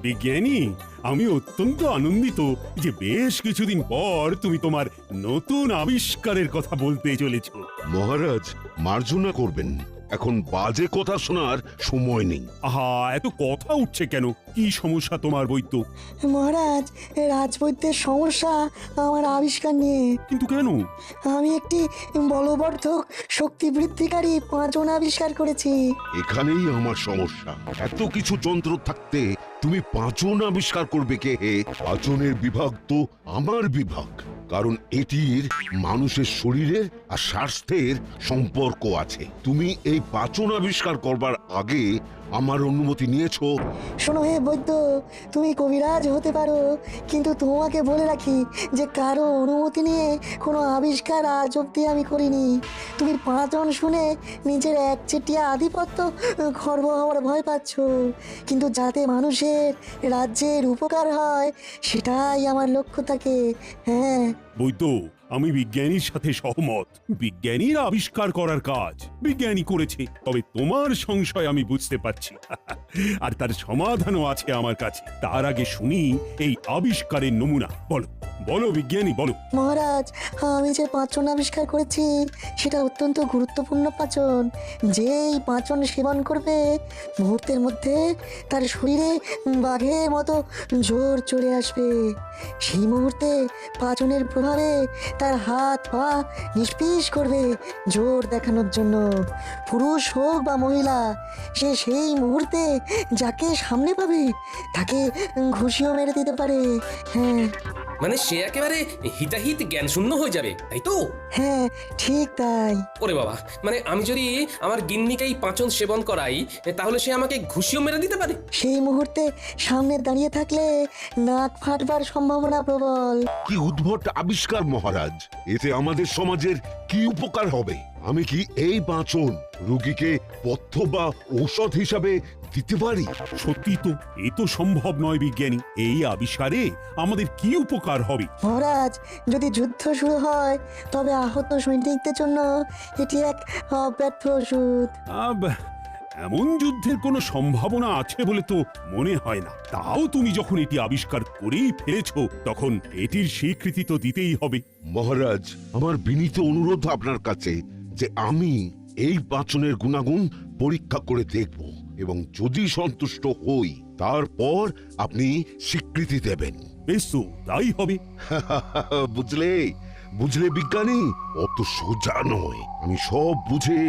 বিজ্ঞানী, আমি অত্যন্ত আনন্দিত যে বেশ কিছুদিন পর তুমি তোমার নতুন আবিষ্কারের কথা বলতে চলেছ। মহারাজ, মার্জনা করবেন, এখন বাজে কথা শোনার সময় নেই। আহা, এত কথা উঠছে কেন? কি সমস্যা তোমার বৈদ্য? মহারাজ, রাজবৈদ্যের সমস্যা আমার আবিষ্কার নিয়ে। কিন্তু কেন? আমি একটি বলবর্ধক শক্তি বৃদ্ধিকারী পাঁচন আবিষ্কার করেছি। এখানেই আমার সমস্যা। এত কিছু যন্ত্র থাকতে তুমি পাঁচন আবিষ্কার করবে কে? হে, পাঁচনের বিভাগ তো আমার বিভাগ, কারণ এটির মানুষের শরীরের আর স্বাস্থ্যের সম্পর্ক আছে। তুমি এই পাঁচন আবিষ্কার করবার আগে আমার অনুমতি নিয়েছো? শোনো হে বৈদ্য, তুমি কবিরাজ হতে পারো, কিন্তু তোমাকে বলে রাখি যে কারো অনুমতি নিয়ে কোনো আবিষ্কার আজ অব্দি আমি করিনি। তুমি পাঁচন শুনে নিজের একচেটিয়া আধিপত্য খর্ব হওয়ার ভয় পাচ্ছ, কিন্তু যাতে মানুষের রাজ্যের উপকার হয় সেটাই আমার লক্ষ্য থাকে। হ্যাঁ বৈদ্য, আমি বিজ্ঞানীর সাথে সহমত। বিজ্ঞানীর আবিষ্কার করার কাজ বিজ্ঞানী করেছে, তবে তোমার সংশয় আমি বুঝতে পারছি আর তার সমাধানও আছে আমার কাছে। তার আগে শুনি এই আবিষ্কারের নমুনা। বলো বলো বিজ্ঞানী, বলো। মহারাজ, আমি যে পাঁচন আবিষ্কার করেছি সেটা অত্যন্ত গুরুত্বপূর্ণ পাচন। যেই পাঁচন সেবন করবে মুহূর্তের মধ্যে তার শরীরে বাঘের মতো জোর চলে আসবে। সেই মুহূর্তে পাচনের প্রভাবে তার হাত পা নিষ্পিস করবে জোর দেখানোর জন্য। পুরুষ হোক বা মহিলা, সে সেই মুহূর্তে যাকে সামনে পাবে তাকে ঘুষিও মেরে দিতে পারে। হ্যাঁ মানে সে একেবারে হিতাহিত জ্ঞান শূন্য হয়ে যাবে, তাই তো? হ্যাঁ, ঠিক তাই। ওরে বাবা, মানে আমি যদি আমার গিন্নিকেই পাঁচন সেবন করাই তাহলে সে আমাকে ঘুষিও মেরে দিতে পারে? সেই মুহূর্তে সামনে দাঁড়িয়ে থাকলে নাক ফাটবার সম্ভাবনা প্রবল। কি উদ্ভট আবিষ্কার মহারাজ! এতে আমাদের সমাজের কি উপকার হবে? আমি কি এই পাঁচন রোগীকে পথ্য বা ঔষধ হিসাবে দিতে পারি? সত্যি তো, এ তো সম্ভব নয় বিজ্ঞানী। এই আবিষ্কারে আমাদের কি উপকার হবে? মহারাজ, যদি যুদ্ধ শুরু হয় তবে আহত সৈনিকদের জন্য এটি এক অব্যর্থ ওষুধ। এমন যুদ্ধের কোনো সম্ভাবনা আছে বলে তো মনে হয় না। তাও তুমি যখন এটি আবিষ্কার করেই ফেলেছো, তখন এটির স্বীকৃতি তো দিতেই হবে। মহারাজ, আমার বিনীত অনুরোধ আপনার কাছে যে আমি এই পাঁচনের গুণাগুণ পরীক্ষা করে দেখব এবং যদি সন্তুষ্ট হই তারপর আপনি স্বীকৃতি দেবেন। বেশ, তো তাই হবে। বুঝলে বুঝলে বিজ্ঞানী, অত সোজা নয়। আমি সব বুঝে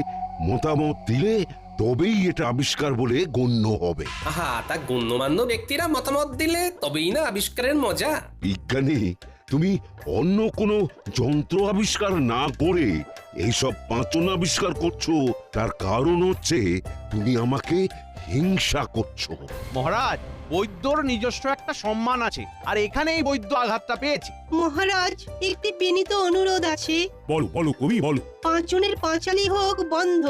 মতামত দিলে তবেই এটা আবিষ্কার বলে গণ্য হবে। আহা, তা গণ্যমান্য ব্যক্তিরা মতামত দিলে তবেই না আবিষ্কারের মজা। বিজ্ঞানী, তুমি অন্য কোনো যন্ত্র আবিষ্কার না করে এইসব পাঁচন আবিষ্কার করছো, তার কারণ হচ্ছে তুমি আমাকে হিংসা করছো। মহারাজ, বৈদ্যর নিজস্ব একটা সম্মান আছে, আর এখানেই বৈদ্য আঘাতটা পেয়েছে। মহারাজ, একটি বিনীত অনুরোধ আছে। বলো বলো কবি, বলো। পাঁচনের পাঁচালি হোক বন্ধ,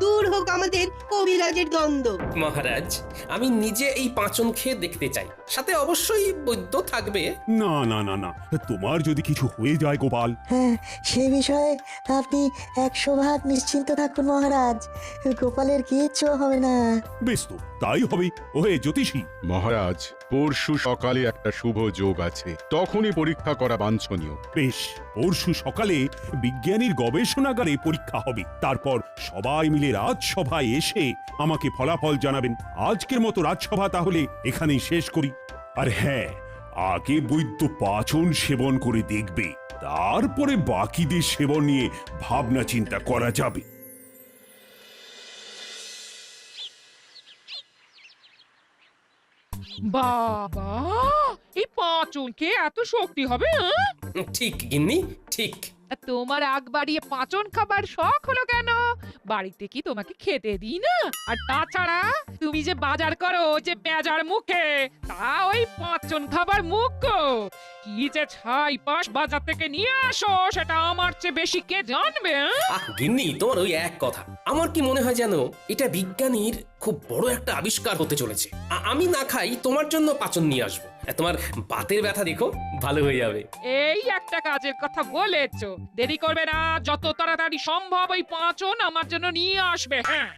দূর হোক আমাদের কবিরাজের দ্বন্দ্ব। মহারাজ, আমি নিজে এই পাঁচন খেয়ে দেখতে চাই, সাথে অবশ্যই বৈদ্য থাকবে। না না না না, তোমার যদি কিছু হয়ে যায় গোপাল। হ্যাঁ, সে বিষয়ে আপনি 100% নিশ্চিন্ত থাকুন মহারাজ, গোপালের কিচ্ছু হবে না। বেশ, তো তাই হবে। ওহে জ্যোতিষী। মহারাজ, পরশু সকালে একটা শুভ যোগ আছে, তখনই পরীক্ষা করা বাঞ্ছনীয়। বেশ, পরশু সকালে বিজ্ঞানীর গবেষণাগারে পরীক্ষা হবে। তারপর সবাই মিলে রাজসভায় এসে আমাকে ফলাফল জানাবেন। আজকের মতো রাজসভা তাহলে এখানেই শেষ করি। আর হ্যাঁ, আগে বৈদ্য পাচন সেবন করে দেখবে, তারপরে বাকিদের সেবন নিয়ে ভাবনা চিন্তা করা যাবে। বাবা, এই পাঁচন খেয়ে এত শক্তি হবে? ঠিক গিন্নি, ঠিক। তোমার আগ বাড়িয়ে পাঁচন খাবার শখ হলো কেন? বাড়িতে কি তোমাকে খেতে দিই না? আর তাছাড়া তুমি যে বাজার করো যে বেজার মুখে, তা ওই পাঁচন খাবার মুখ গো। কি যে ছাই পাশ বাজার থেকে নিয়ে আসো, সেটা আমার চেয়ে বেশি কে জানবে? গিন্নি, তোমার ওই এক কথা। আমার কি মনে হয় জানো, এটা বিজ্ঞানীর খুব বড় একটা আবিষ্কার হতে চলেছে। আমি না খাই, তোমার জন্য পাচন নিয়ে আসবো। তোমার বাতের ব্যথা দেখো ভালো হয়ে যাবে। এই একটা কাজের কথা বলেছো, দেরি করবে না, যত তাড়াতাড়ি সম্ভব ওই পাঁচন আমার জন্য নিয়ে আসবে। হ্যাঁ,